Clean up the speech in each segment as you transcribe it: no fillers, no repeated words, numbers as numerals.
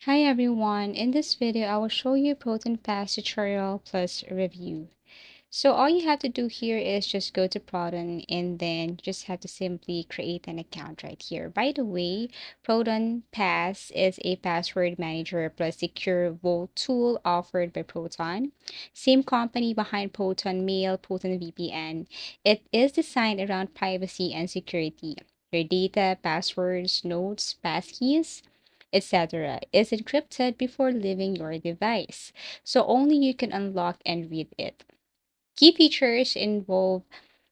Hi everyone, in this video I will show you Proton Pass tutorial plus review. So all you have to do here is just go to Proton and then you just have to simply create an account right here. By the way, Proton Pass is a password manager plus secure vault tool offered by Proton. Same company behind Proton Mail, Proton VPN. It is designed around privacy and security. Your data, passwords, notes, passkeys, etc. is encrypted before leaving your device, so only you can unlock and read it. Key features involve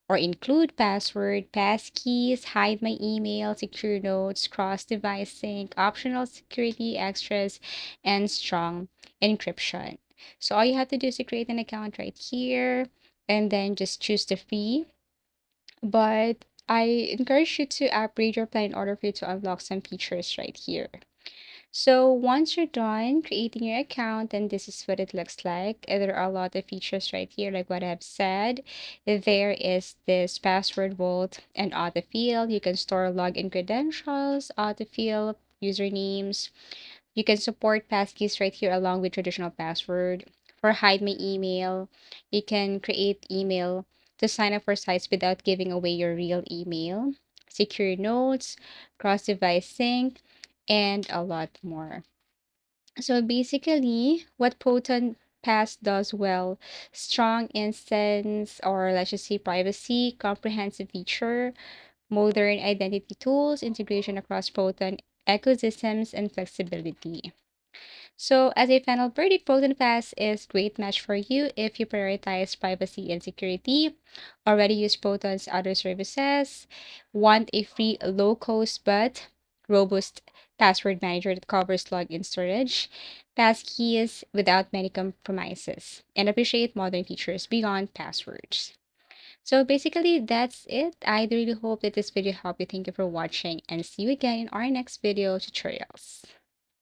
or include password, passkeys, hide my email, secure notes, cross-device sync, optional security extras, and strong encryption. So all you have to do is to create an account right here and then just choose the fee. But I encourage you to upgrade your plan in order for you to unlock some features right here. So once you're done creating your account, then this is what it looks like. There are a lot of features right here, like what I've said. There is this password vault and autofill. You can store login credentials, autofill, usernames. You can support passkeys right here along with traditional password. For hide my email, you can create email to sign up for sites without giving away your real email. Secure notes, cross-device sync, and a lot more. So basically, what Proton Pass does well, strong instance, or let's just say privacy, comprehensive feature, modern identity tools, integration across Proton ecosystems, and flexibility. So, as a final verdict, Proton Pass is great match for you if you prioritize privacy and security, already use Proton's other services, want a free, low-cost but robust password manager that covers login storage, passkeys without many compromises, and appreciate modern features beyond passwords. So basically, that's it. I really hope that this video helped you. Thank you for watching and see you again in our next video tutorials.